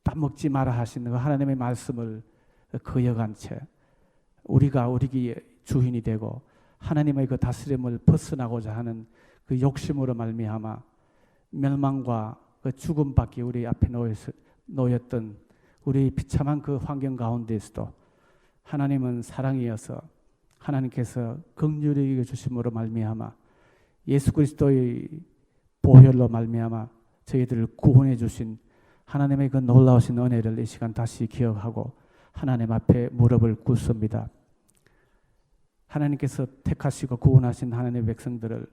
따먹지 마라 하시는 그 하나님의 말씀을 거역한 채 우리가 우리 주인이 되고 하나님의 그 다스림을 벗어나고자 하는 그 욕심으로 말미암아 멸망과 그 죽음밖에 우리 앞에 놓였던 우리 비참한 그 환경 가운데에서도 하나님은 사랑이어서 하나님께서 긍휼히 여겨 주심으로 말미암아 예수 그리스도의 보혈로 말미암아 저희들을 구원해 주신 하나님의 그 놀라우신 은혜를 이 시간 다시 기억하고 하나님 앞에 무릎을 꿇습니다. 하나님께서 택하시고 구원하신 하나님의 백성들을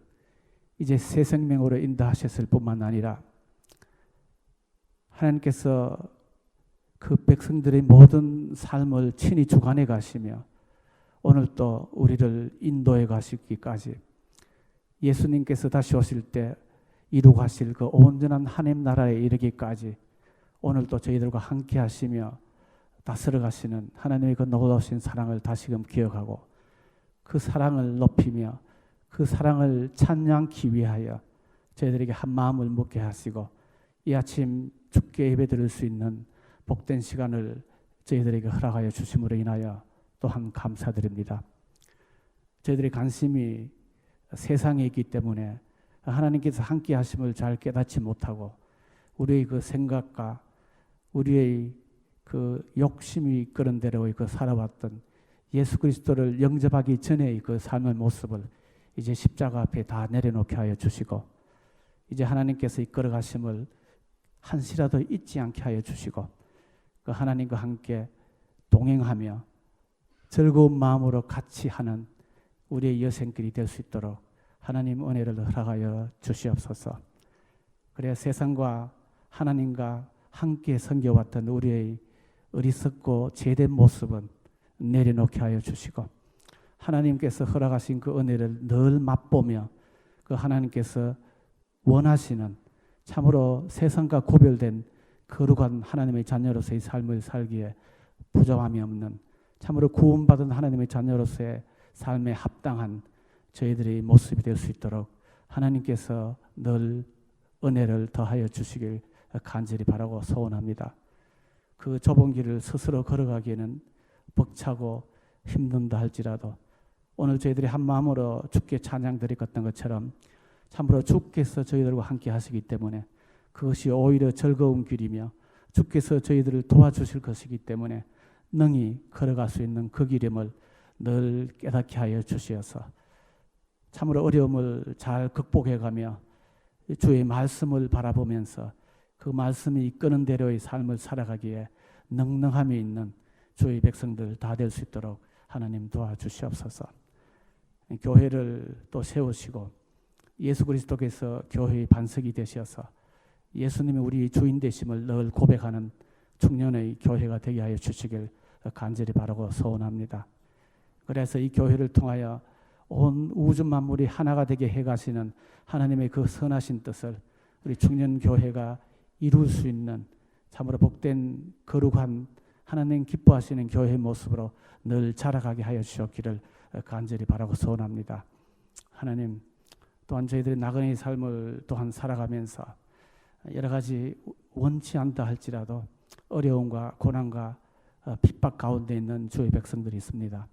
이제 새 생명으로 인도하셨을 뿐만 아니라 하나님께서 그 백성들의 모든 삶을 친히 주관해 가시며 오늘 또 우리를 인도해 가시기까지 예수님께서 다시 오실 때 이루고 하실 그 온전한 하나님 나라에 이르기까지 오늘도 저희들과 함께 하시며 다스려 가시는 하나님의 그 놀라우신 사랑을 다시금 기억하고 그 사랑을 높이며 그 사랑을 찬양하기 위하여 저희들에게 한 마음을 묻게 하시고 이 아침 주께 예배드릴 수 있는 복된 시간을 저희들에게 허락하여 주심으로 인하여 또한 감사드립니다. 저희들의 관심이 세상에 있기 때문에 하나님께서 함께 하심을 잘 깨닫지 못하고 우리의 그 생각과 우리의 그 욕심이 이끄는 대로 그 살아왔던 예수 그리스도를 영접하기 전의 그 삶의 모습을 이제 십자가 앞에 다 내려놓게 하여 주시고 이제 하나님께서 이끌어 가심을 한시라도 잊지 않게 하여 주시고 그 하나님과 함께 동행하며 즐거운 마음으로 같이 하는 우리의 여생길이 될 수 있도록 하나님 은혜를 허락하여 주시옵소서. 그래야 세상과 하나님과 함께 섬겨왔던 우리의 어리석고 죄된 모습은 내려놓게 하여 주시고 하나님께서 허락하신 그 은혜를 늘 맛보며 그 하나님께서 원하시는 참으로 세상과 구별된 거룩한 하나님의 자녀로서의 삶을 살기에 부족함이 없는 참으로 구원받은 하나님의 자녀로서의 삶에 합당한 저희들의 모습이 될 수 있도록 하나님께서 늘 은혜를 더하여 주시길 간절히 바라고 소원합니다. 그 좁은 길을 스스로 걸어가기에는 벅차고 힘든다 할지라도 오늘 저희들이 한 마음으로 주께 찬양 드렸던 것처럼 참으로 주께서 저희들과 함께 하시기 때문에 그것이 오히려 즐거운 길이며 주께서 저희들을 도와주실 것이기 때문에 능히 걸어갈 수 있는 그 길임을 늘 깨닫게 하여 주시어서 참으로 어려움을 잘 극복해가며 주의 말씀을 바라보면서 그 말씀이 이끄는 대로의 삶을 살아가기에 능능함이 있는 주의 백성들 다 될 수 있도록 하나님 도와주시옵소서. 교회를 또 세우시고 예수 그리스도께서 교회의 반석이 되셔서 예수님이 우리 주인 되심을 늘 고백하는 청년의 교회가 되게 하여 주시길 간절히 바라고 소원합니다. 그래서 이 교회를 통하여 온 우주 만물이 하나가 되게 해가시는 하나님의 그 선하신 뜻을 우리 청년교회가 이룰 수 있는 참으로 복된 거룩한 하나님 기뻐하시는 교회의 모습으로 늘 자라가게 하여 주셨기를 간절히 바라고 소원합니다. 하나님 또한 저희들의 나그네의 삶을 또한 살아가면서 여러 가지 원치 않다 할지라도 어려움과 고난과 핍박 가운데 있는 주의 백성들이 있습니다.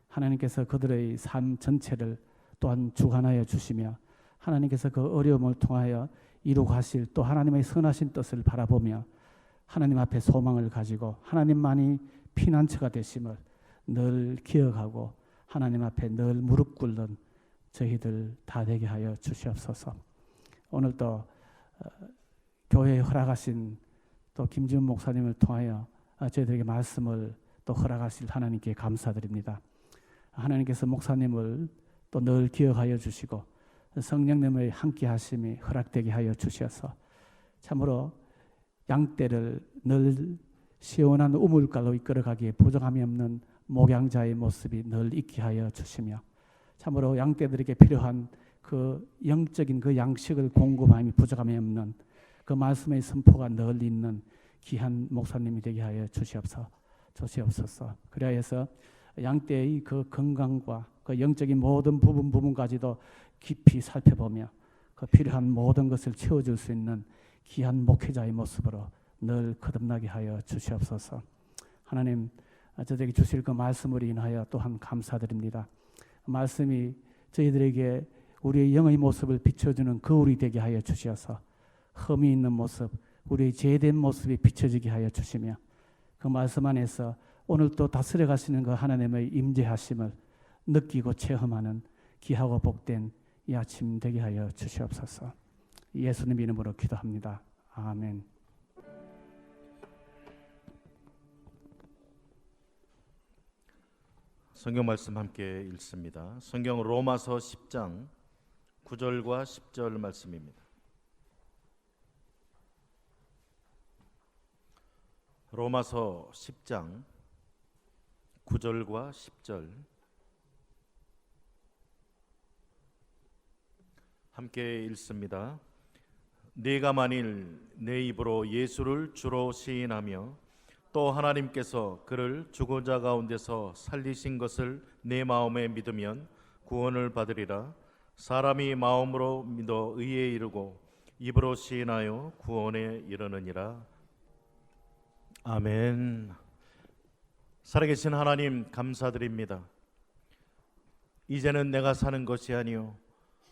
하나님께서 그들의 삶 전체를 또한 주관하여 주시며 하나님께서 그 어려움을 통하여 이루고 하실 또 하나님의 선하신 뜻을 바라보며 하나님 앞에 소망을 가지고 하나님만이 피난처가 되심을 늘 기억하고 하나님 앞에 늘 무릎 꿇는 저희들 다 되게 하여 주시옵소서. 오늘도 교회에 허락하신 또 김지훈 목사님을 통하여 저희들에게 말씀을 또 허락하실 하나님께 감사드립니다. 하나님께서 목사님을 또 늘 기억하여 주시고 성령님의 함께 하심이 허락되게 하여 주셔서 참으로 양떼를 늘 시원한 우물가로 이끌어가기에 부족함이 없는 목양자의 모습이 늘 있게 하여 주시며 참으로 양떼들에게 필요한 그 영적인 그 양식을 공급함이 부족함이 없는 그 말씀의 선포가 늘 있는 귀한 목사님이 되게 하여 주시옵소서. 그래서 양떼의 그 건강과 그 영적인 모든 부분까지도 깊이 살펴보며 그 필요한 모든 것을 채워줄 수 있는 귀한 목회자의 모습으로 늘 거듭나게 하여 주시옵소서. 하나님, 저에게 주실 그 말씀으로 인하여 또한 감사드립니다. 말씀이 저희들에게 우리의 영의 모습을 비춰주는 거울이 되게 하여 주시어서 흠이 있는 모습, 우리의 죄된 모습이 비춰지게 하여 주시며 그 말씀 안에서 오늘 또 다스려 가시는 그 하나님의 임재하심을 느끼고 체험하는 귀하고 복된 이 아침 되게 하여 주시옵소서. 예수님 이름으로 기도합니다. 아멘. 성경 말씀 함께 읽습니다. 성경 로마서 10장 9절과 10절 말씀입니다. 로마서 10장 9절과 10절 함께 읽습니다. 네가 만일 내 입으로 예수를 주로 시인하며 또 하나님께서 그를 죽은 자 가운데서 살리신 것을 내 마음에 믿으면 구원을 받으리라. 사람이 마음으로 믿어 의에 이르고 입으로 시인하여 구원에 이르느니라. 아멘. 살아계신 하나님 감사드립니다. 이제는 내가 사는 것이 아니요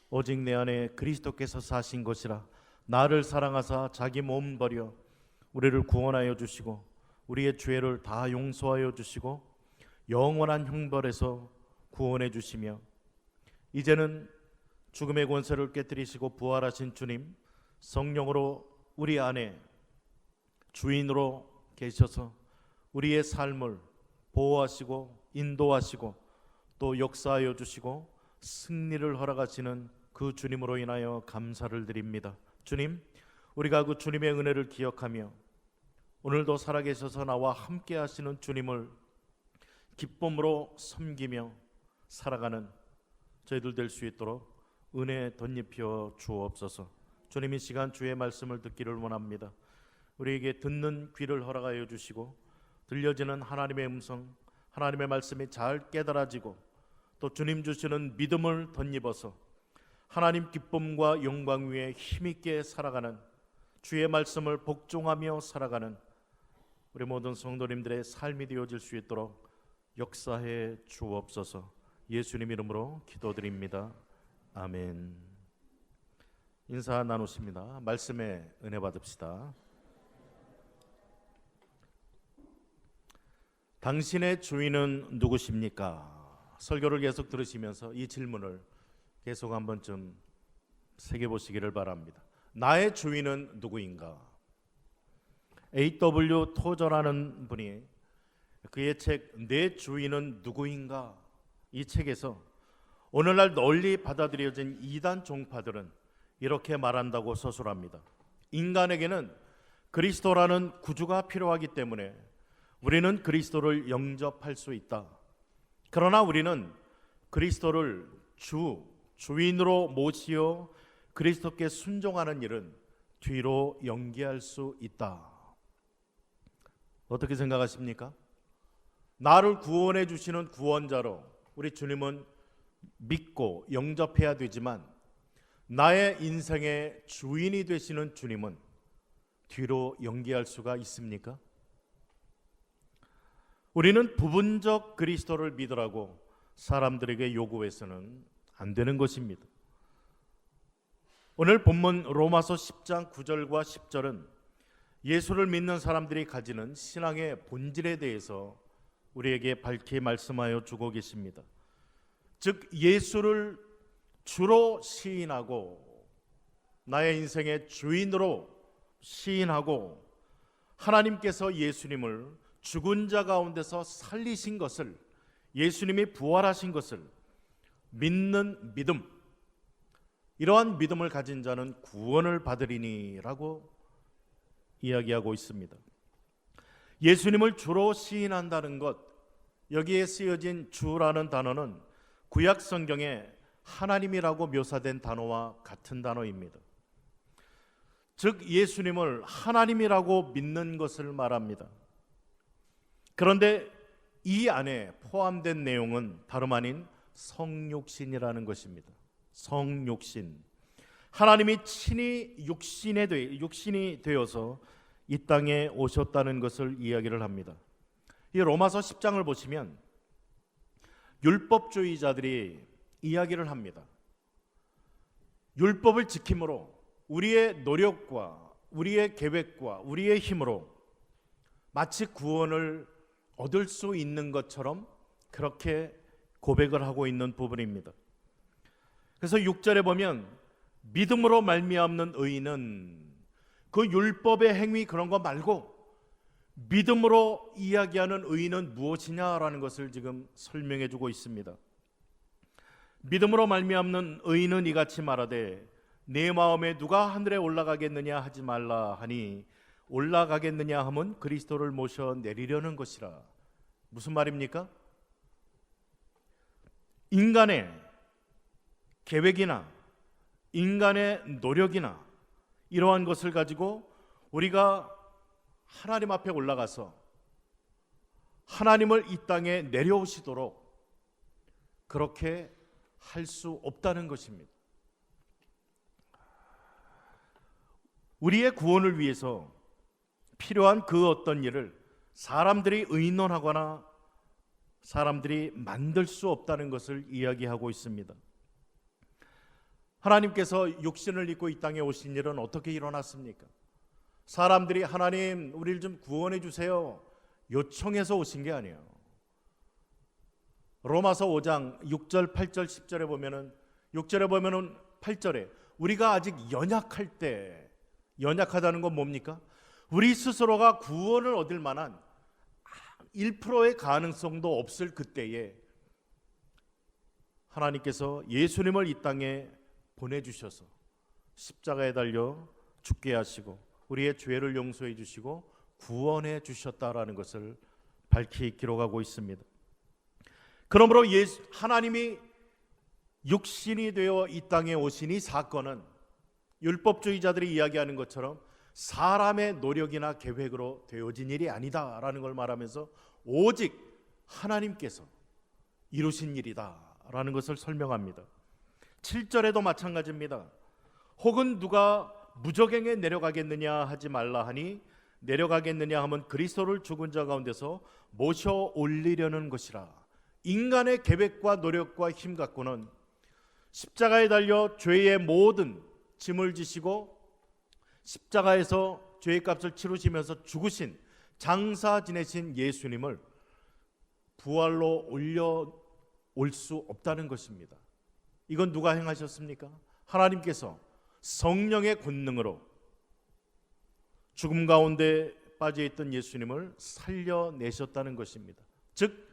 오직 내 안에 그리스도께서 사신 것이라. 나를 사랑하사 자기 몸 버려 우리를 구원하여 주시고 우리의 죄를 다 용서하여 주시고 영원한 형벌에서 구원해 주시며 이제는 죽음의 권세를 깨뜨리시고 부활하신 주님 성령으로 우리 안에 주인으로 계셔서 우리의 삶을 보호하시고 인도하시고 또 역사하여 주시고 승리를 허락하시는 그 주님으로 인하여 감사를 드립니다. 주님, 우리가 그 주님의 은혜를 기억하며 오늘도 살아계셔서 나와 함께 하시는 주님을 기쁨으로 섬기며 살아가는 저희들 될 수 있도록 은혜 덧입혀 주옵소서. 주님, 이 시간 주의 말씀을 듣기를 원합니다. 우리에게 듣는 귀를 허락하여 주시고 들려지는 하나님의 음성, 하나님의 말씀이 잘 깨달아지고 또 주님 주시는 믿음을 덧입어서 하나님 기쁨과 영광 위에 힘있게 살아가는 주의 말씀을 복종하며 살아가는 우리 모든 성도님들의 삶이 되어질 수 있도록 역사해 주옵소서. 예수님 이름으로 기도드립니다. 아멘. 인사 나누십니다. 말씀에 은혜 받읍시다. 당신의 주인은 누구십니까? 설교를 계속 들으시면서 이 질문을 계속 한 번쯤 새겨보시기를 바랍니다. 나의 주인은 누구인가? A.W. 토저라는 분이 그의 책 내 주인은 누구인가 이 책에서 오늘날 널리 받아들여진 이단 종파들은 이렇게 말한다고 서술합니다. 인간에게는 그리스도라는 구주가 필요하기 때문에 우리는 그리스도를 영접할 수 있다. 그러나 우리는 그리스도를 주인으로 모시어 그리스도께 순종하는 일은 뒤로 연기할 수 있다. 어떻게 생각하십니까? 나를 구원해 주시는 구원자로 우리 주님은 믿고 영접해야 되지만 나의 인생의 주인이 되시는 주님은 뒤로 연기할 수가 있습니까? 우리는 부분적 그리스도를 믿으라고 사람들에게 요구해서는 안 되는 것입니다. 오늘 본문 로마서 10장 9절과 10절은 예수를 믿는 사람들이 가지는 신앙의 본질에 대해서 우리에게 밝히 말씀하여 주고 계십니다. 즉 예수를 주로 시인하고 나의 인생의 주인으로 시인하고 하나님께서 예수님을 죽은 자 가운데서 살리신 것을, 예수님이 부활하신 것을 믿는 믿음, 이러한 믿음을 가진 자는 구원을 받으리니 라고 이야기하고 있습니다. 예수님을 주로 시인한다는 것, 여기에 쓰여진 주라는 단어는 구약 성경에 하나님이라고 묘사된 단어와 같은 단어입니다. 즉 예수님을 하나님이라고 믿는 것을 말합니다. 그런데 이 안에 포함된 내용은 다름 아닌 성육신이라는 것입니다. 성육신. 하나님이 친히 육신이 되어서 이 땅에 오셨다는 것을 이야기를 합니다. 이 로마서 10장을 보시면 율법주의자들이 이야기를 합니다. 율법을 지킴으로 우리의 노력과 우리의 계획과 우리의 힘으로 마치 구원을 얻을 수 있는 것처럼 그렇게 고백을 하고 있는 부분입니다. 그래서 6절에 보면 믿음으로 말미암는 의인은 그 율법의 행위 그런 거 말고 믿음으로 이야기하는 의인은 무엇이냐라는 것을 지금 설명해 주고 있습니다. 믿음으로 말미암는 의인은 이같이 말하되 내 마음에 누가 하늘에 올라가겠느냐 하지 말라 하니 올라가겠느냐 하면 그리스도를 모셔 내리려는 것이라. 무슨 말입니까? 인간의 계획이나 인간의 노력이나 이러한 것을 가지고 우리가 하나님 앞에 올라가서 하나님을 이 땅에 내려오시도록 그렇게 할 수 없다는 것입니다. 우리의 구원을 위해서 필요한 그 어떤 일을 사람들이 의논하거나 사람들이 만들 수 없다는 것을 이야기하고 있습니다. 하나님께서 육신을 입고 이 땅에 오신 일은 어떻게 일어났습니까? 사람들이 하나님 우리를 좀 구원해 주세요 요청해서 오신 게 아니에요. 로마서 5장 6절 8절 10절에 보면은 6절에 보면은 8절에 우리가 아직 연약할 때, 연약하다는 건 뭡니까? 우리 스스로가 구원을 얻을 만한 1%의 가능성도 없을 그때에 하나님께서 예수님을 이 땅에 보내주셔서 십자가에 달려 죽게 하시고 우리의 죄를 용서해 주시고 구원해 주셨다라는 것을 밝히 기록하고 있습니다. 그러므로 하나님이 육신이 되어 이 땅에 오신 이 사건은 율법주의자들이 이야기하는 것처럼 사람의 노력이나 계획으로 되어진 일이 아니다라는 걸 말하면서 오직 하나님께서 이루신 일이다라는 것을 설명합니다. 7절에도 마찬가지입니다. 혹은 누가 무저갱에 내려가겠느냐 하지 말라 하니 내려가겠느냐 하면 그리스도를 죽은 자 가운데서 모셔 올리려는 것이라. 인간의 계획과 노력과 힘 갖고는 십자가에 달려 죄의 모든 짐을 지시고 십자가에서 죄의 값을 치르시면서 죽으신 장사 지내신 예수님을 부활로 올려올 수 없다는 것입니다. 이건 누가 행하셨습니까? 하나님께서 성령의 권능으로 죽음 가운데 빠져있던 예수님을 살려내셨다는 것입니다. 즉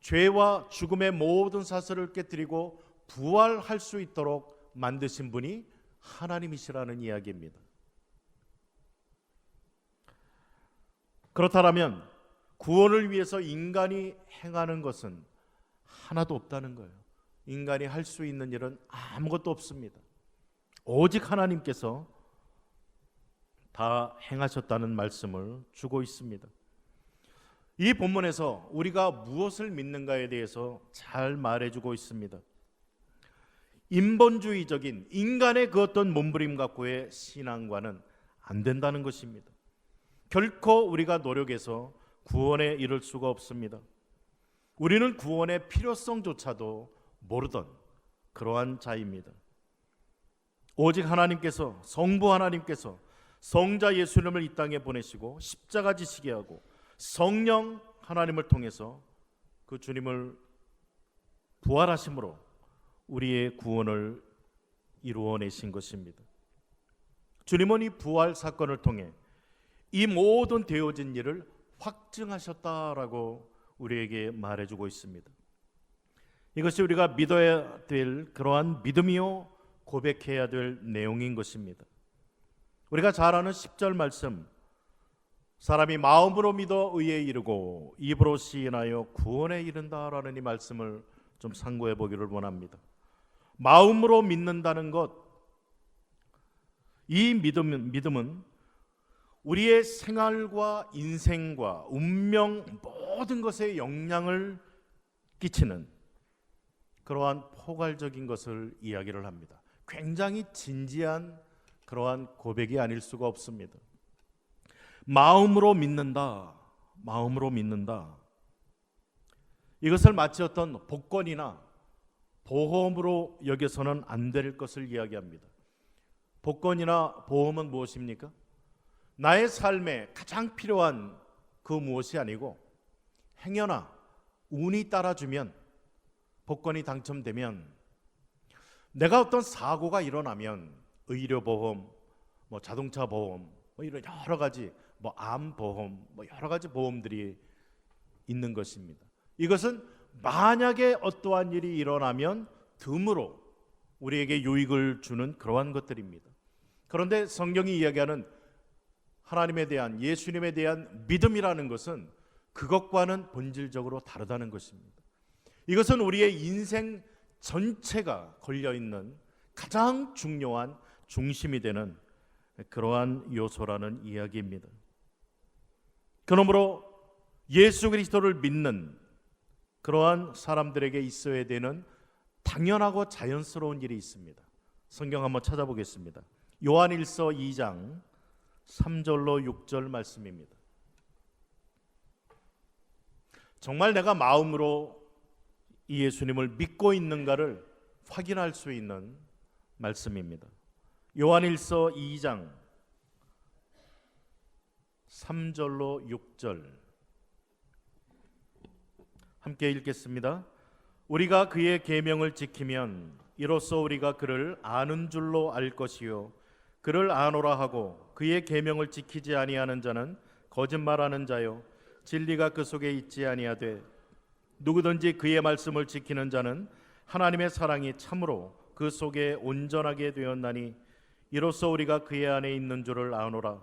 죄와 죽음의 모든 사슬을 깨뜨리고 부활할 수 있도록 만드신 분이 하나님이시라는 이야기입니다. 그렇다면 구원을 위해서 인간이 행하는 것은 하나도 없다는 거예요. 인간이 할 수 있는 일은 아무것도 없습니다. 오직 하나님께서 다 행하셨다는 말씀을 주고 있습니다. 이 본문에서 우리가 무엇을 믿는가에 대해서 잘 말해주고 있습니다. 인본주의적인 인간의 그 어떤 몸부림 갖고의 신앙과는 안 된다는 것입니다. 결코 우리가 노력해서 구원에 이를 수가 없습니다. 우리는 구원의 필요성조차도 모르던 그러한 자입니다. 오직 하나님께서, 성부 하나님께서 성자 예수님을 이 땅에 보내시고 십자가 지시게 하고 성령 하나님을 통해서 그 주님을 부활하심으로 우리의 구원을 이루어내신 것입니다. 주님은 이 부활 사건을 통해 이 모든 되어진 일을 확증하셨다라고 우리에게 말해주고 있습니다. 이것이 우리가 믿어야 될 그러한 믿음이요 고백해야 될 내용인 것입니다. 우리가 잘 아는 10절 말씀, 사람이 마음으로 믿어 의에 이르고 입으로 시인하여 구원에 이른다라는 이 말씀을 좀 상고해 보기를 원합니다. 마음으로 믿는다는 것, 이 믿음은 우리의 생활과 인생과 운명 모든 것에 영향을 끼치는 그러한 포괄적인 것을 이야기를 합니다. 굉장히 진지한 그러한 고백이 아닐 수가 없습니다. 마음으로 믿는다. 마음으로 믿는다. 이것을 마치 어떤 복권이나 보험으로 여겨서는 안 될 것을 이야기합니다. 복권이나 보험은 무엇입니까? 나의 삶에 가장 필요한 그 무엇이 아니고 행여나 운이 따라주면, 복권이 당첨되면, 내가 어떤 사고가 일어나면 의료보험, 자동차 보험, 이런 여러 가지, 암보험, 여러 가지 보험들이 있는 것입니다. 이것은 만약에 어떠한 일이 일어나면 드물어 우리에게 유익을 주는 그러한 것들입니다. 그런데 성경이 이야기하는 하나님에 대한, 예수님에 대한 믿음이라는 것은 그것과는 본질적으로 다르다는 것입니다. 이것은 우리의 인생 전체가 걸려있는 가장 중요한 중심이 되는 그러한 요소라는 이야기입니다. 그러므로 예수 그리스도를 믿는 그러한 사람들에게 있어야 되는 당연하고 자연스러운 일이 있습니다. 성경 한번 찾아보겠습니다. 요한일서 2장 3절로 6절 말씀입니다. 정말 내가 마음으로 이 예수님을 믿고 있는가를 확인할 수 있는 말씀입니다. 요한일서 2장 3절로 6절 함께 읽겠습니다. 우리가 그의 계명을 지키면 이로써 우리가 그를 아는 줄로 알 것이요 그를 아노라 하고 그의 계명을 지키지 아니하는 자는 거짓말하는 자요 진리가 그 속에 있지 아니하되 누구든지 그의 말씀을 지키는 자는 하나님의 사랑이 참으로 그 속에 온전하게 되었나니 이로써 우리가 그의 안에 있는 줄을 아노라.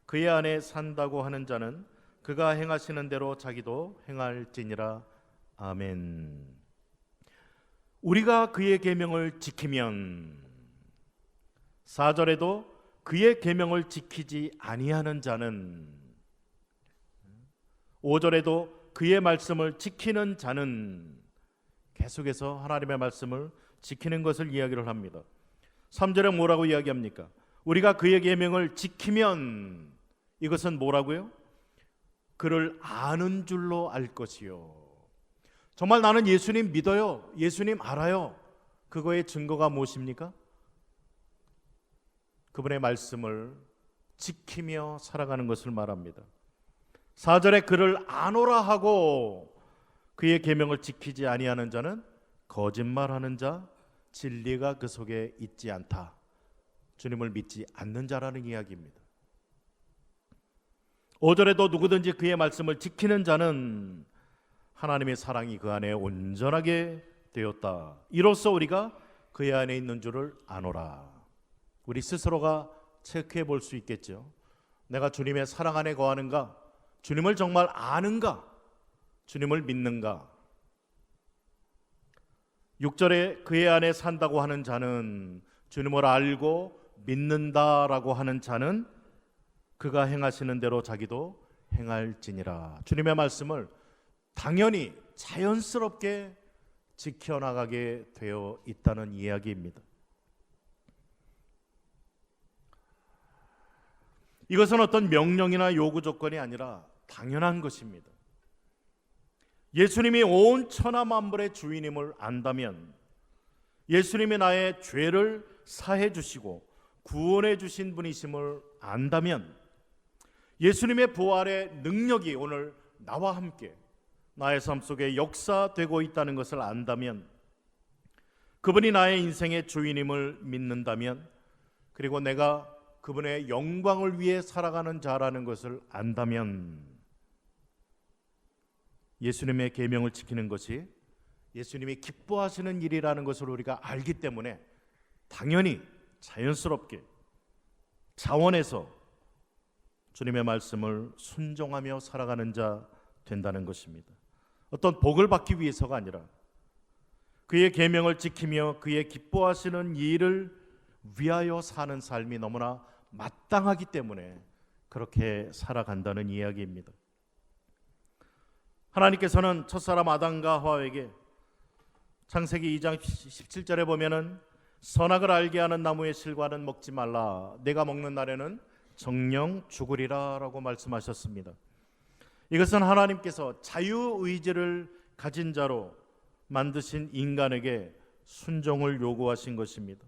그의 안에 산다고 하는 자는 그가 행하시는 대로 자기도 행할지니라. 아멘. 우리가 그의 계명을 지키면, 4절에도 그의 계명을 지키지 아니하는 자는, 5절에도 그의 말씀을 지키는 자는, 계속해서 하나님의 말씀을 지키는 것을 이야기를 합니다. 3절에 뭐라고 이야기합니까? 우리가 그의 계명을 지키면, 이것은 뭐라고요? 그를 아는 줄로 알 것이요. 정말 나는 예수님 믿어요, 예수님 알아요. 그거의 증거가 무엇입니까? 그분의 말씀을 지키며 살아가는 것을 말합니다. 4절에 그를 아노라 하고 그의 계명을 지키지 아니하는 자는 거짓말하는 자, 진리가 그 속에 있지 않다. 주님을 믿지 않는 자라는 이야기입니다. 5절에도 누구든지 그의 말씀을 지키는 자는 하나님의 사랑이 그 안에 온전하게 되었다. 이로써 우리가 그의 안에 있는 줄을 아노라. 우리 스스로가 체크해 볼 수 있겠죠. 내가 주님의 사랑 안에 거하는가? 주님을 정말 아는가? 주님을 믿는가? 6절에 그의 안에 산다고 하는 자는, 주님을 알고 믿는다라고 하는 자는 그가 행하시는 대로 자기도 행할지니라. 주님의 말씀을 당연히 자연스럽게 지켜나가게 되어 있다는 이야기입니다. 이것은 어떤 명령이나 요구 조건이 아니라 당연한 것입니다. 예수님이 온 천하 만물의 주인임을 안다면, 예수님이 나의 죄를 사해 주시고 구원해 주신 분이심을 안다면, 예수님의 부활의 능력이 오늘 나와 함께 나의 삶 속에 역사되고 있다는 것을 안다면, 그분이 나의 인생의 주인임을 믿는다면, 그리고 내가 그분의 영광을 위해 살아가는 자라는 것을 안다면, 예수님의 계명을 지키는 것이 예수님이 기뻐하시는 일이라는 것을 우리가 알기 때문에 당연히 자연스럽게 자원해서 주님의 말씀을 순종하며 살아가는 자 된다는 것입니다. 어떤 복을 받기 위해서가 아니라 그의 계명을 지키며 그의 기뻐하시는 일을 위하여 사는 삶이 너무나 마땅하기 때문에 그렇게 살아간다는 이야기입니다. 하나님께서는 첫사람 아담과 하와에게 창세기 2장 17절에 보면은 선악을 알게 하는 나무의 실과는 먹지 말라. 내가 먹는 날에는 정령 죽으리라 라고 말씀하셨습니다. 이것은 하나님께서 자유의지를 가진 자로 만드신 인간에게 순종을 요구하신 것입니다.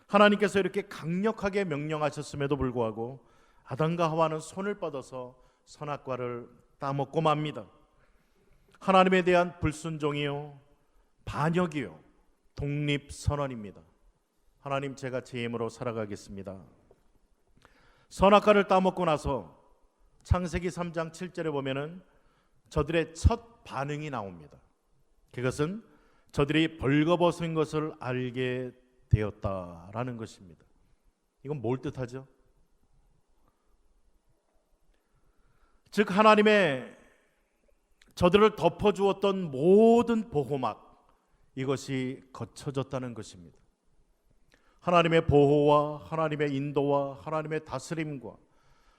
하나님께서 이렇게 강력하게 명령하셨음에도 불구하고 아담과 하와는 손을 뻗어서 선악과를 따먹고 맙니다. 하나님에 대한 불순종이요, 반역이요, 독립선언입니다. 하나님, 제가 제 힘으로 살아가겠습니다. 선악과를 따먹고 나서 창세기 3장 7절에 보면은 저들의 첫 반응이 나옵니다. 그것은 저들이 벌거벗은 것을 알게 되었다라는 것입니다. 이건 뭘 뜻하죠? 즉 하나님의 저들을 덮어주었던 모든 보호막, 이것이 거쳐졌다는 것입니다. 하나님의 보호와 하나님의 인도와 하나님의 다스림과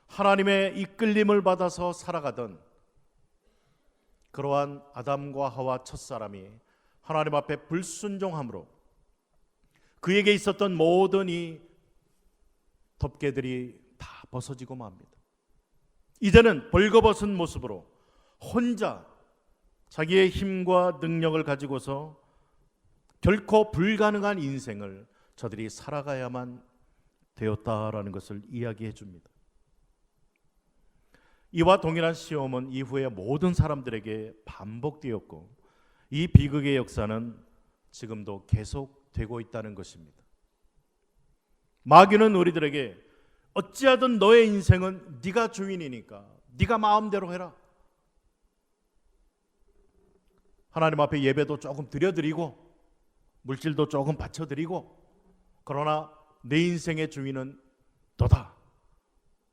하나님의 이끌림을 받아서 살아가던 그러한 아담과 하와 첫사람이 하나님 앞에 불순종함으로 그에게 있었던 모든 이 덮개들이 다 벗어지고 맙니다. 이제는 벌거벗은 모습으로 혼자 자기의 힘과 능력을 가지고서 결코 불가능한 인생을 저들이 살아가야만 되었다라는 것을 이야기해 줍니다. 이와 동일한 시험은 이후에 모든 사람들에게 반복되었고 이 비극의 역사는 지금도 계속되고 있다는 것입니다. 마귀는 우리들에게 어찌하든 너의 인생은 네가 주인이니까 네가 마음대로 해라. 하나님 앞에 예배도 조금 드려드리고 물질도 조금 바쳐드리고, 그러나 내 인생의 주인은 너다.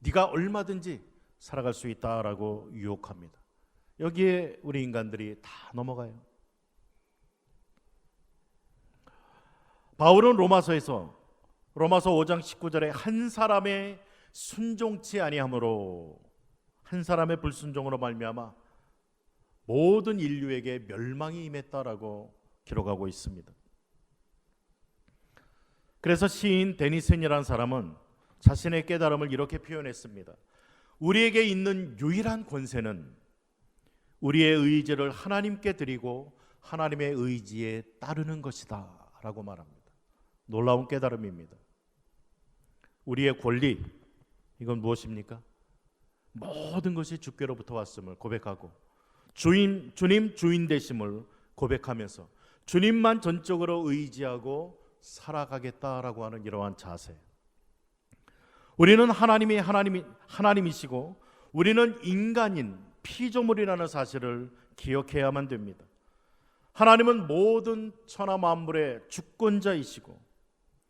네가 얼마든지 살아갈 수 있다라고 유혹합니다. 여기에 우리 인간들이 다 넘어가요. 바울은 로마서 5장 19절에 한 사람의 순종치 아니함으로, 한 사람의 불순종으로 말미암아 모든 인류에게 멸망이 임했다라고 기록하고 있습니다. 그래서 시인 데니슨이라는 사람은 자신의 깨달음을 이렇게 표현했습니다. 우리에게 있는 유일한 권세는 우리의 의지를 하나님께 드리고 하나님의 의지에 따르는 것이다 라고 말합니다. 놀라운 깨달음입니다. 우리의 권리, 이건 무엇입니까? 모든 것이 주께로부터 왔음을 고백하고 주님 주인 되심을 고백하면서 주님만 전적으로 의지하고 살아가겠다라고 하는 이러한 자세. 우리는 하나님이시고 우리는 인간인 피조물이라는 사실을 기억해야만 됩니다. 하나님은 모든 천하 만물의 주권자이시고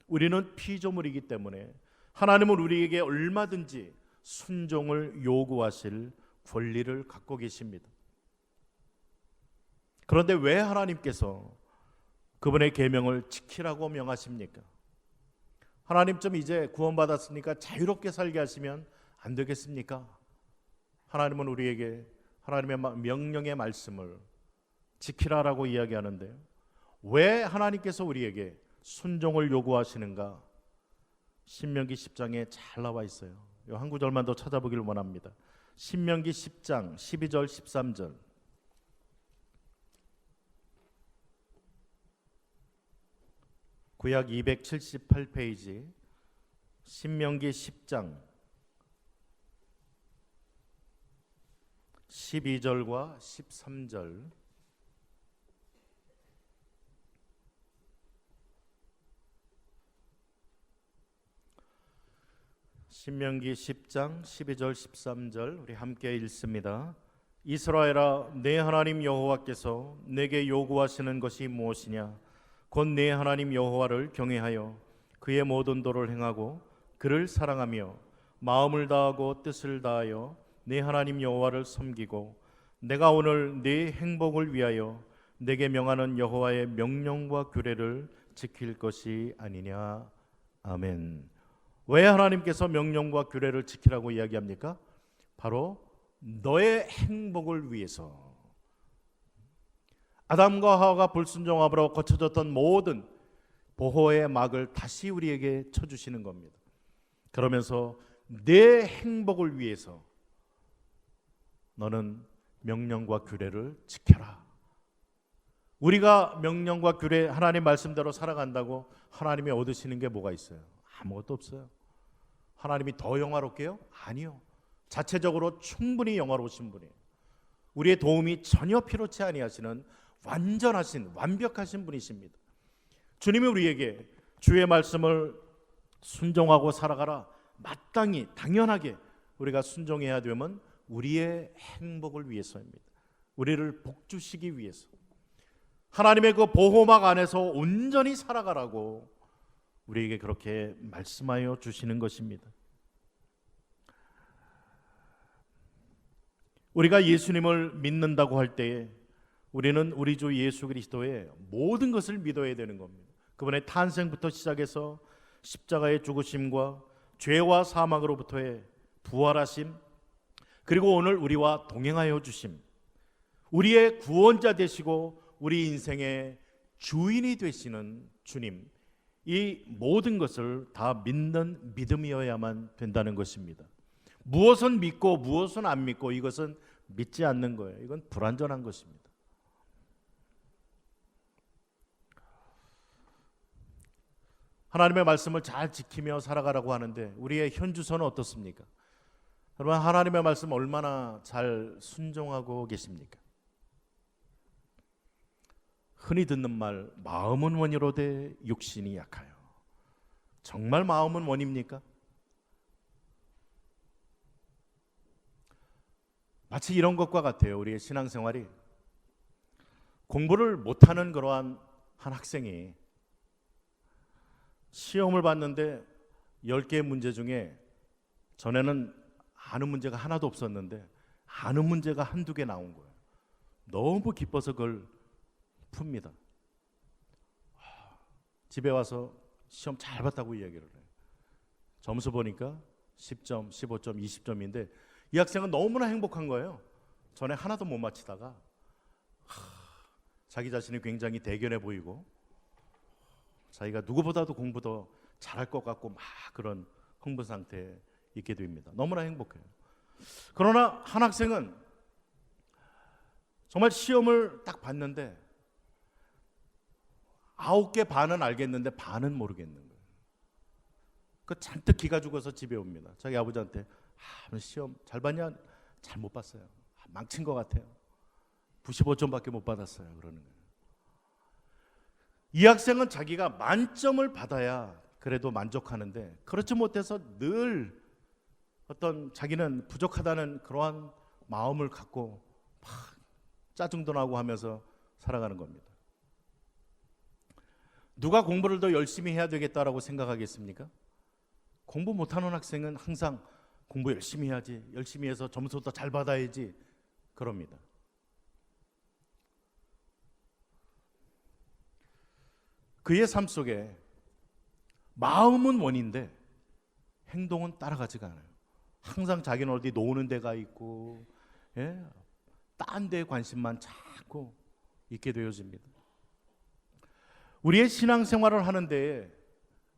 우리는 피조물이기 때문에 하나님은 우리에게 얼마든지 순종을 요구하실 권리를 갖고 계십니다. 그런데 왜 하나님께서 그분의 계명을 지키라고 명하십니까? 하나님 좀 이제 구원받았으니까 자유롭게 살게 하시면 안 되겠습니까? 하나님은 우리에게 하나님의 명령의 말씀을 지키라라고 이야기하는데요. 왜 하나님께서 우리에게 순종을 요구하시는가? 신명기 10장에 잘 나와 있어요. 한 구절만 더 찾아보기를 원합니다. 신명기 10장 12절 13절. 구약 278페이지 신명기 10장 12절과 13절. 신명기 10장 12절 13절 우리 함께 읽습니다. 이스라엘아, 내 하나님 여호와께서 내게 요구하시는 것이 무엇이냐? 곧 내 하나님 여호와를 경외하여 그의 모든 도를 행하고 그를 사랑하며 마음을 다하고 뜻을 다하여 내 하나님 여호와를 섬기고 내가 오늘 네 행복을 위하여 내게 명하는 여호와의 명령과 규례를 지킬 것이 아니냐. 아멘. 왜 하나님께서 명령과 규례를 지키라고 이야기합니까? 바로 너의 행복을 위해서. 아담과 하와가 불순종함으로 거쳐졌던 모든 보호의 막을 다시 우리에게 쳐주시는 겁니다. 그러면서 내 행복을 위해서 너는 명령과 규례를 지켜라. 우리가 명령과 규례, 하나님 말씀대로 살아간다고 하나님이 얻으시는 게 뭐가 있어요? 아무것도 없어요. 하나님이 더 영화롭게요? 아니요. 자체적으로 충분히 영화로우신 분이에요. 우리의 도움이 전혀 필요치 아니하시는 완전하신, 완벽하신 분이십니다. 주님이 우리에게 주의 말씀을 순종하고 살아가라, 마땅히 당연하게 우리가 순종해야 되면 우리의 행복을 위해서입니다. 우리를 복주시기 위해서, 하나님의 그 보호막 안에서 온전히 살아가라고 우리에게 그렇게 말씀하여 주시는 것입니다. 우리가 예수님을 믿는다고 할 때에 우리는 우리 주 예수 그리스도의 모든 것을 믿어야 되는 겁니다. 그분의 탄생부터 시작해서 십자가의 죽으심과 죄와 사망으로부터의 부활하심, 그리고 오늘 우리와 동행하여 주심, 우리의 구원자 되시고 우리 인생의 주인이 되시는 주님, 이 모든 것을 다 믿는 믿음이어야만 된다는 것입니다. 무엇은 믿고 무엇은 안 믿고 이것은 믿지 않는 거예요. 이건 불완전한 것입니다. 하나님의 말씀을 잘 지키며 살아가라고 하는데 우리의 현주소는 어떻습니까? 여러분, 하나님의 말씀 얼마나 잘 순종하고 계십니까? 흔히 듣는 말, 마음은 원이로되 육신이 약하여. 정말 마음은 원입니까? 마치 이런 것과 같아요. 우리의 신앙생활이 공부를 못하는 그러한 한 학생이 시험을 봤는데 10개의 문제 중에 전에는 아는 문제가 하나도 없었는데 아는 문제가 한두 개 나온 거예요. 너무 기뻐서 그걸 풉니다. 집에 와서 시험 잘 봤다고 이야기를 해요. 점수 보니까 10점, 15점, 20점인데 이 학생은 너무나 행복한 거예요. 전에 하나도 못 맞히다가 자기 자신이 굉장히 대견해 보이고 자기가 누구보다도 공부 더 잘할 것 같고 막 그런 흥분 상태에 있게 됩니다. 너무나 행복해요. 그러나 한 학생은 정말 시험을 딱 봤는데 9개 반은 알겠는데 반은 모르겠는 거예요. 그 잔뜩 기가 죽어서 집에 옵니다. 자기 아버지한테 시험 잘 봤냐? 잘 못 봤어요. 망친 것 같아요. 95점밖에 못 받았어요. 그러는 거예요. 이 학생은 자기가 만점을 받아야 그래도 만족하는데 그렇지 못해서 늘 어떤 자기는 부족하다는 그러한 마음을 갖고 막 짜증도 나고 하면서 살아가는 겁니다. 누가 공부를 더 열심히 해야 되겠다라고 생각하겠습니까? 공부 못하는 학생은 항상 공부 열심히 해야지, 열심히 해서 점수 더 잘 받아야지 그럽니다. 그의 삶 속에 마음은 원인데 행동은 따라가지가 않아요. 항상 자기는 어디 노는 데가 있고 딴 데에 관심만 자꾸 있게 되어집니다. 우리의 신앙생활을 하는데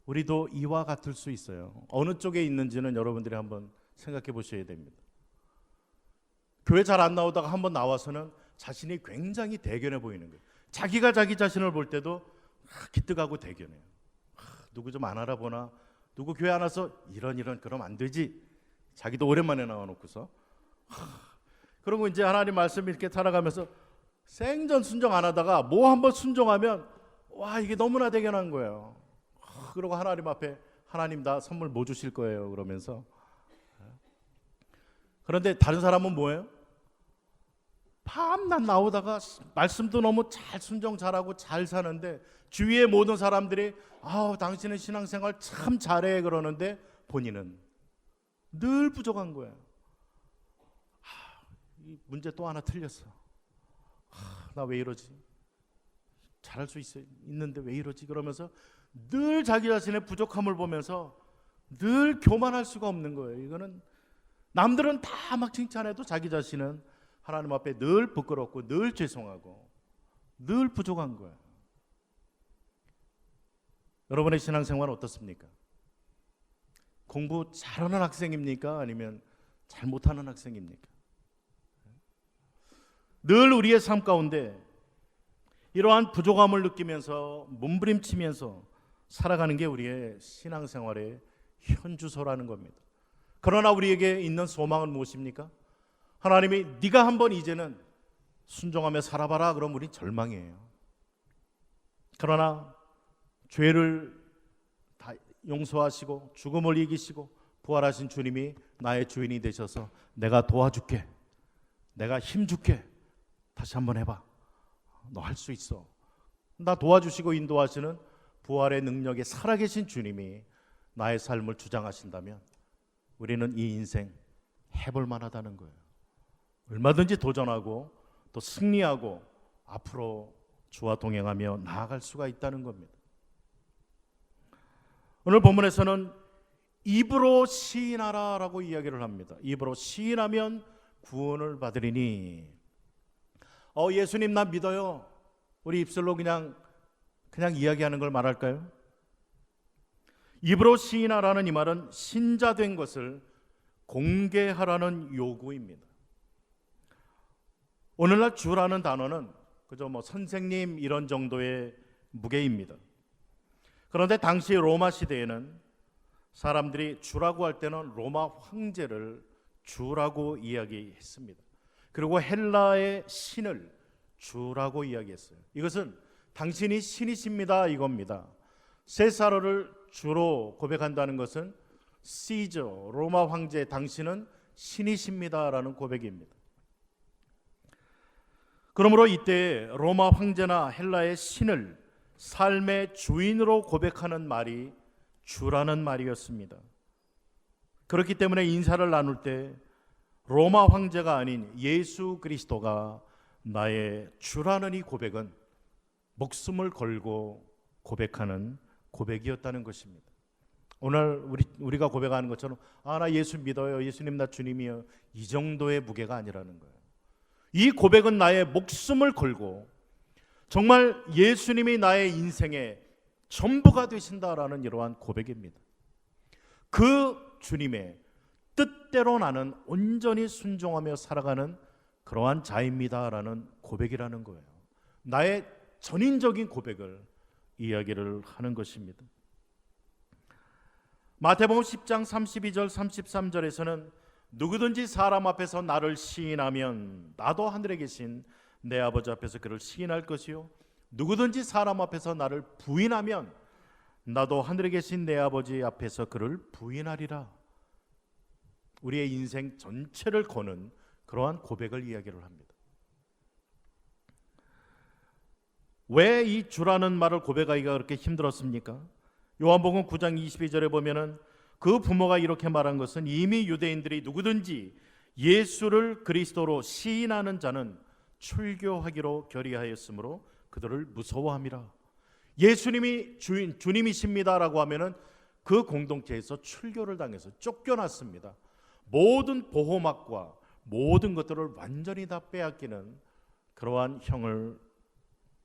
우리도 이와 같을 수 있어요. 어느 쪽에 있는지는 여러분들이 한번 생각해 보셔야 됩니다. 교회 잘 안 나오다가 한번 나와서는 자신이 굉장히 대견해 보이는 거예요. 자기가 자기 자신을 볼 때도 기특하고 대견해요. 누구 좀 안 알아보나, 누구 교회 안 와서 이런 그럼 안 되지. 자기도 오랜만에 나와놓고서 그러고 이제 하나님 말씀 이렇게 살아가면서 생전 순종 안 하다가 뭐 한번 순종하면 와 이게 너무나 대견한 거예요. 그러고 하나님 앞에 하나님 나 선물 뭐 주실 거예요 그러면서. 그런데 다른 사람은 뭐예요? 밤낮 나오다가 말씀도 너무 잘 순종 잘하고 잘 사는데 주위의 모든 사람들이 당신은 신앙생활 참 잘해 그러는데 본인은 늘 부족한 거예요. 이 문제 또 하나 틀렸어. 나 왜 이러지? 잘할 수 있는데 왜 이러지? 그러면서 늘 자기 자신의 부족함을 보면서 늘 교만할 수가 없는 거예요. 이거는 남들은 다 막 칭찬해도 자기 자신은 하나님 앞에 늘 부끄럽고 늘 죄송하고 늘 부족한 거예요. 여러분의 신앙생활은 어떻습니까? 공부 잘하는 학생입니까? 아니면 잘 못하는 학생입니까? 늘 우리의 삶 가운데 이러한 부족함을 느끼면서 몸부림치면서 살아가는 게 우리의 신앙생활의 현주소라는 겁니다. 그러나 우리에게 있는 소망은 무엇입니까? 하나님이 네가 한번 이제는 순종하며 살아봐라 그럼 우린 절망이에요. 그러나 죄를 다 용서하시고 죽음을 이기시고 부활하신 주님이 나의 주인이 되셔서 내가 도와줄게, 내가 힘줄게, 다시 한번 해봐, 너 할 수 있어, 나 도와주시고 인도하시는 부활의 능력에 살아계신 주님이 나의 삶을 주장하신다면 우리는 이 인생 해볼 만하다는 거예요. 얼마든지 도전하고 또 승리하고 앞으로 주와 동행하며 나아갈 수가 있다는 겁니다. 오늘 본문에서는 입으로 시인하라 라고 이야기를 합니다. 입으로 시인하면 구원을 받으리니. 예수님 나 믿어요. 우리 입술로 그냥 이야기하는 걸 말할까요? 입으로 시인하라는 이 말은 신자된 것을 공개하라는 요구입니다. 오늘날 주라는 단어는 그저 선생님 이런 정도의 무게입니다. 그런데 당시 로마 시대에는 사람들이 주라고 할 때는 로마 황제를 주라고 이야기했습니다. 그리고 헬라의 신을 주라고 이야기했어요. 이것은 당신이 신이십니다 이겁니다. 세사로를 주로 고백한다는 것은 시저, 로마 황제 당신은 신이십니다라는 고백입니다. 그러므로 이때 로마 황제나 헬라의 신을 삶의 주인으로 고백하는 말이 주라는 말이었습니다. 그렇기 때문에 인사를 나눌 때 로마 황제가 아닌 예수 그리스도가 나의 주라는 이 고백은 목숨을 걸고 고백하는 고백이었다는 것입니다. 오늘 우리가 고백하는 것처럼 나 예수 믿어요, 예수님 나 주님이요, 이 정도의 무게가 아니라는 거예요. 이 고백은 나의 목숨을 걸고 정말 예수님이 나의 인생의 전부가 되신다라는 이러한 고백입니다. 그 주님의 뜻대로 나는 온전히 순종하며 살아가는 그러한 자입니다라는 고백이라는 거예요. 나의 전인적인 고백을 이야기를 하는 것입니다. 마태복음 10장 32절 33절에서는 누구든지 사람 앞에서 나를 시인하면 나도 하늘에 계신 내 아버지 앞에서 그를 시인할 것이요, 누구든지 사람 앞에서 나를 부인하면 나도 하늘에 계신 내 아버지 앞에서 그를 부인하리라. 우리의 인생 전체를 거는 그러한 고백을 이야기를 합니다. 왜 이 주라는 말을 고백하기가 그렇게 힘들었습니까? 요한복음 9장 22절에 보면은 그 부모가 이렇게 말한 것은 이미 유대인들이 누구든지 예수를 그리스도로 시인하는 자는 출교하기로 결의하였으므로 그들을 무서워함이라. 예수님이 주님이십니다라고 하면은 그 공동체에서 출교를 당해서 쫓겨났습니다. 모든 보호막과 모든 것들을 완전히 다 빼앗기는 그러한 형을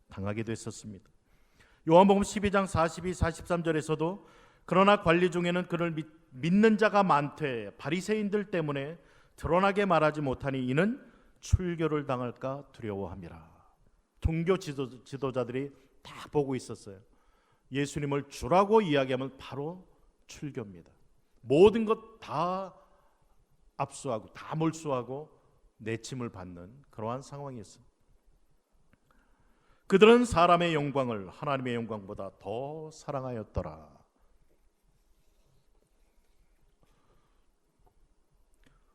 당하게 됐었습니다. 요한복음 12장 42, 43절에서도 그러나 관리 중에는 그를 믿는 자가 많되 바리새인들 때문에 드러나게 말하지 못하니 이는 출교를 당할까 두려워함이라. 종교 지도자들이 다 보고 있었어요. 예수님을 주라고 이야기하면 바로 출교입니다. 모든 것 다 압수하고 다 몰수하고 내침을 받는 그러한 상황이었어요. 그들은 사람의 영광을 하나님의 영광보다 더 사랑하였더라.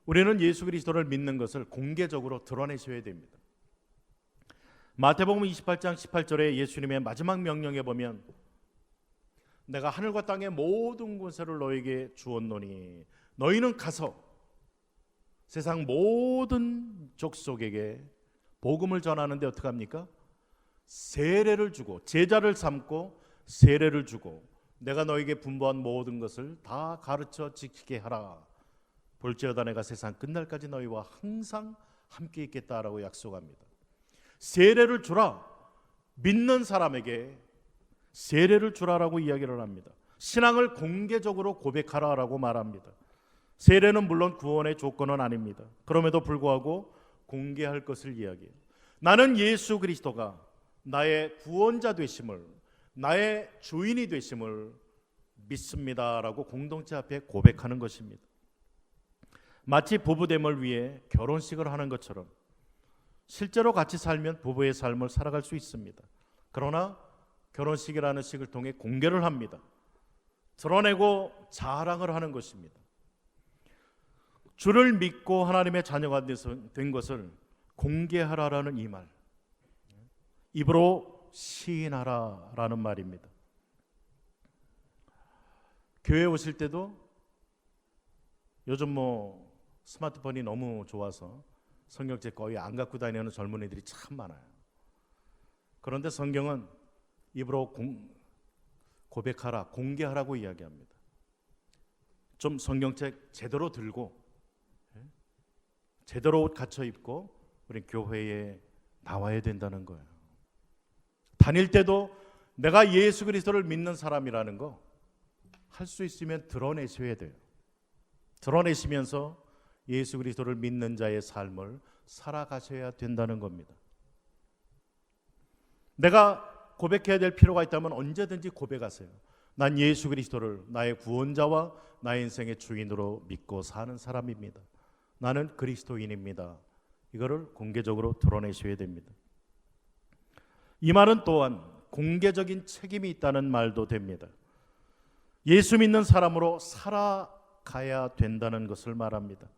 우리는 예수 그리스도를 믿는 것을 공개적으로 드러내셔야 됩니다. 마태복음 28장 18절에 예수님의 마지막 명령에 보면 내가 하늘과 땅의 모든 권세를 너에게 주었노니 너희는 가서 세상 모든 족속에게 복음을 전하는데 어떻게 합니까? 세례를 주고 제자를 삼고 세례를 주고 내가 너에게 분부한 모든 것을 다 가르쳐 지키게 하라. 볼지어다 내가 세상 끝날까지 너희와 항상 함께 있겠다라고 약속합니다. 세례를 주라. 믿는 사람에게 세례를 주라라고 이야기를 합니다. 신앙을 공개적으로 고백하라라고 말합니다. 세례는 물론 구원의 조건은 아닙니다. 그럼에도 불구하고 공개할 것을 이야기해요. 나는 예수 그리스도가 나의 구원자 되심을, 나의 주인이 되심을 믿습니다라고 공동체 앞에 고백하는 것입니다. 마치 부부됨을 위해 결혼식을 하는 것처럼 실제로 같이 살면 부부의 삶을 살아갈 수 있습니다. 그러나 결혼식이라는 식을 통해 공개를 합니다. 드러내고 자랑을 하는 것입니다. 주를 믿고 하나님의 자녀가 된 것을 공개하라라는 이 말, 입으로 시인하라라는 말입니다. 교회 오실 때도 요즘 스마트폰이 너무 좋아서 성경책 거의 안 갖고 다니는 젊은이들이 참 많아요. 그런데 성경은 입으로 고백하라, 공개하라고 이야기합니다. 좀 성경책 제대로 들고 제대로 옷 갖춰 입고 우리 교회에 나와야 된다는 거예요. 다닐 때도 내가 예수 그리스도를 믿는 사람이라는 거 할 수 있으면 드러내셔야 돼요. 드러내시면서 예수 그리스도를 믿는 자의 삶을 살아가셔야 된다는 겁니다. 내가 고백해야 될 필요가 있다면 언제든지 고백하세요. 난 예수 그리스도를 나의 구원자와 나의 인생의 주인으로 믿고 사는 사람입니다. 나는 그리스도인입니다. 이거를 공개적으로 드러내셔야 됩니다. 이 말은 또한 공개적인 책임이 있다는 말도 됩니다. 예수 믿는 사람으로 살아가야 된다는 것을 말합니다.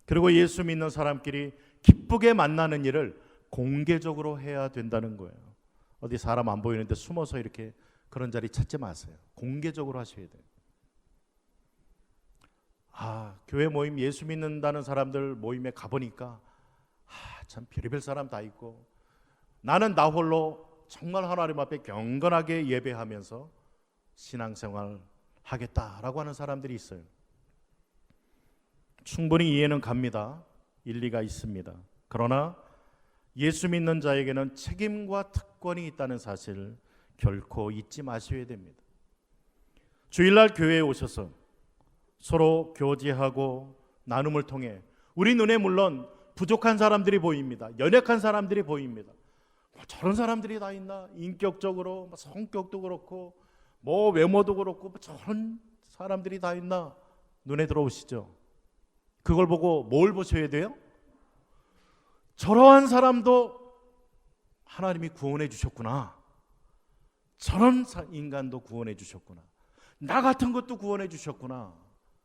그리고 예수 믿는 사람끼리 기쁘게 만나는 일을 공개적으로 해야 된다는 거예요. 어디 사람 안 보이는데 숨어서 이렇게 그런 자리 찾지 마세요. 공개적으로 하셔야 돼요. 교회 모임, 예수 믿는다는 사람들 모임에 가보니까 참 별의별 사람 다 있고 나는 나 홀로 정말 하나님 앞에 경건하게 예배하면서 신앙생활 하겠다라고 하는 사람들이 있어요. 충분히 이해는 갑니다. 일리가 있습니다. 그러나 예수 믿는 자에게는 책임과 특권이 있다는 사실을 결코 잊지 마셔야 됩니다. 주일날 교회에 오셔서 서로 교제하고 나눔을 통해 우리 눈에 물론 부족한 사람들이 보입니다. 연약한 사람들이 보입니다. 저런 사람들이 다 있나? 인격적으로 성격도 그렇고 외모도 그렇고 저런 사람들이 다 있나? 눈에 들어오시죠? 그걸 보고 뭘 보셔야 돼요? 저러한 사람도 하나님이 구원해 주셨구나. 저런 인간도 구원해 주셨구나. 나 같은 것도 구원해 주셨구나.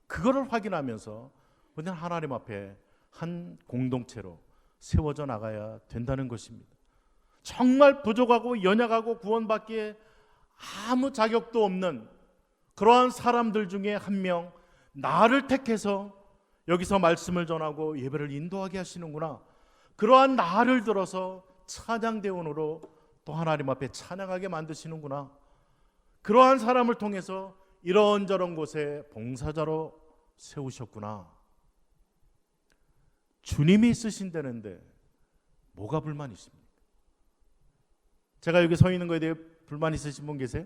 그거를 확인하면서 우리는 하나님 앞에 한 공동체로 세워져 나가야 된다는 것입니다. 정말 부족하고 연약하고 구원받기에 아무 자격도 없는 그러한 사람들 중에 한 명, 나를 택해서 여기서 말씀을 전하고 예배를 인도하게 하시는구나. 그러한 나를 들어서 찬양대원으로 또 하나님 앞에 찬양하게 만드시는구나. 그러한 사람을 통해서 이런저런 곳에 봉사자로 세우셨구나. 주님이 쓰신다는데 뭐가 불만 있습니까? 제가 여기 서 있는 거에 대해 불만 있으신 분 계세요?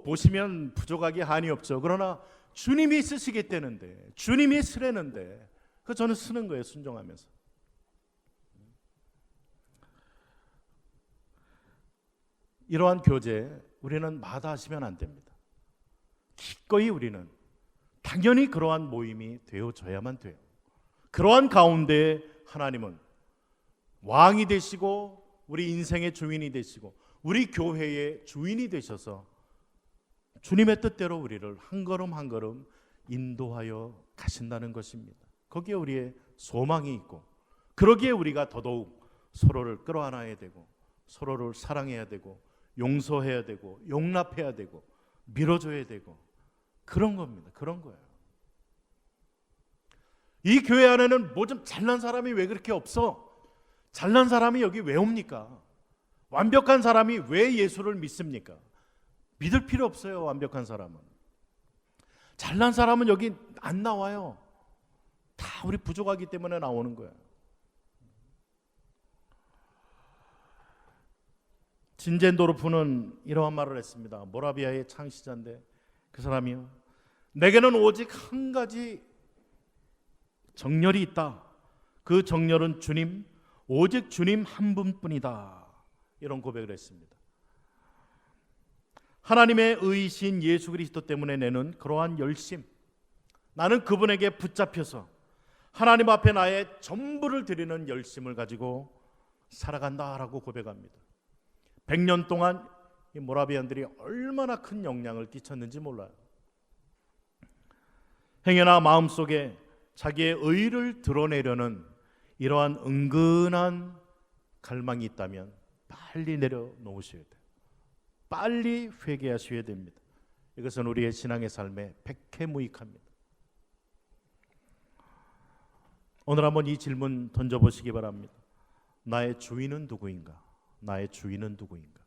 보시면 부족하기 한이 없죠. 그러나 주님이 쓰시겠다는데, 주님이 쓰라는데 저는 쓰는 거예요. 순종하면서. 이러한 교제 우리는 마다하시면 안 됩니다. 기꺼이 우리는 당연히 그러한 모임이 되어져야만 돼요. 그러한 가운데 하나님은 왕이 되시고 우리 인생의 주인이 되시고 우리 교회의 주인이 되셔서 주님의 뜻대로 우리를 한 걸음 한 걸음 인도하여 가신다는 것입니다. 거기에 우리의 소망이 있고 그러기에 우리가 더더욱 서로를 끌어안아야 되고 서로를 사랑해야 되고 용서해야 되고 용납해야 되고 밀어줘야 되고 그런 겁니다. 그런 거예요. 이 교회 안에는 뭐 좀 잘난 사람이 왜 그렇게 없어? 잘난 사람이 여기 왜 옵니까? 완벽한 사람이 왜 예수를 믿습니까? 믿을 필요 없어요. 완벽한 사람은. 잘난 사람은 여기 안 나와요. 다 우리 부족하기 때문에 나오는 거예요. 진젠도르프는 이러한 말을 했습니다. 모라비아의 창시자인데 그 사람이요, 내게는 오직 한 가지 정렬이 있다. 그 정렬은 주님, 오직 주님 한 분뿐이다. 이런 고백을 했습니다. 하나님의 의이신 예수 그리스도 때문에 내는 그러한 열심, 나는 그분에게 붙잡혀서 하나님 앞에 나의 전부를 드리는 열심을 가지고 살아간다라고 고백합니다. 100년 동안 이 모라비안들이 얼마나 큰 영향을 끼쳤는지 몰라요. 행여나 마음속에 자기의 의를 드러내려는 이러한 은근한 갈망이 있다면 빨리 내려놓으셔야 돼요. 빨리 회개하셔야 됩니다. 이것은 우리의 신앙의 삶에 백해무익합니다. 오늘 한번 이 질문 던져보시기 바랍니다. 나의 주인은 누구인가? 나의 주인은 누구인가?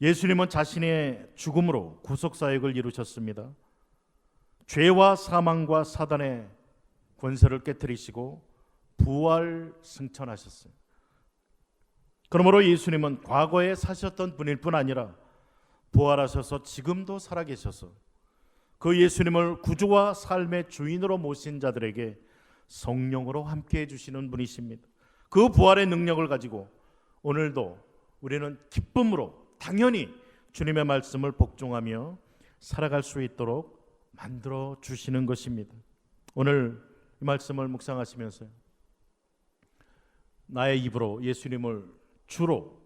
예수님은 자신의 죽음으로 구속사역을 이루셨습니다. 죄와 사망과 사단의 권세를 깨뜨리시고 부활 승천하셨어요. 그러므로 예수님은 과거에 사셨던 분일 뿐 아니라 부활하셔서 지금도 살아계셔서 그 예수님을 구주와 삶의 주인으로 모신 자들에게 성령으로 함께해 주시는 분이십니다. 그 부활의 능력을 가지고 오늘도 우리는 기쁨으로 당연히 주님의 말씀을 복종하며 살아갈 수 있도록 만들어 주시는 것입니다. 오늘 이 말씀을 묵상하시면서 나의 입으로 예수님을 주로,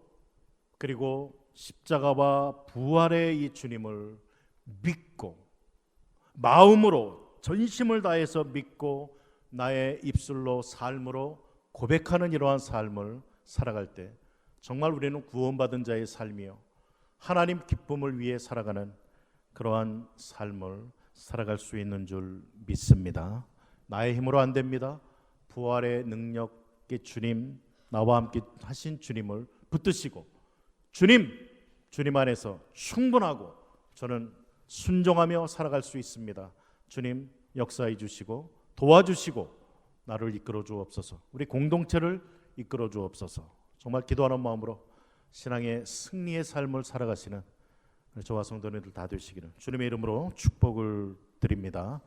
그리고 십자가와 부활의 이 주님을 믿고 마음으로 전심을 다해서 믿고 나의 입술로 삶으로 고백하는 이러한 삶을 살아갈 때 정말 우리는 구원받은 자의 삶이요, 하나님 기쁨을 위해 살아가는 그러한 삶을 살아갈 수 있는 줄 믿습니다. 나의 힘으로 안 됩니다. 부활의 능력의 주님, 나와 함께 하신 주님을 붙드시고 주님 안에서 충분하고 저는 순종하며 살아갈 수 있습니다. 주님 역사해 주시고 도와주시고 나를 이끌어 주옵소서. 우리 공동체를 이끌어 주옵소서. 정말 기도하는 마음으로 신앙의 승리의 삶을 살아가시는 저와 성도님들 다 되시기를 주님의 이름으로 축복을 드립니다.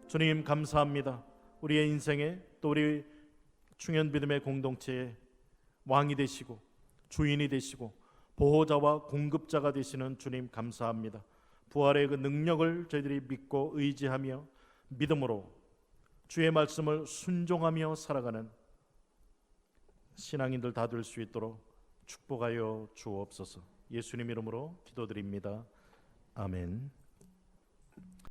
주님 감사합니다. 우리의 인생에 또 우리 충현 믿음의 공동체의 왕이 되시고 주인이 되시고 보호자와 공급자가 되시는 주님 감사합니다. 부활의 그 능력을 저희들이 믿고 의지하며 믿음으로 주의 말씀을 순종하며 살아가는 신앙인들 다 될 수 있도록 축복하여 주옵소서. 예수님 이름으로 기도드립니다. 아멘.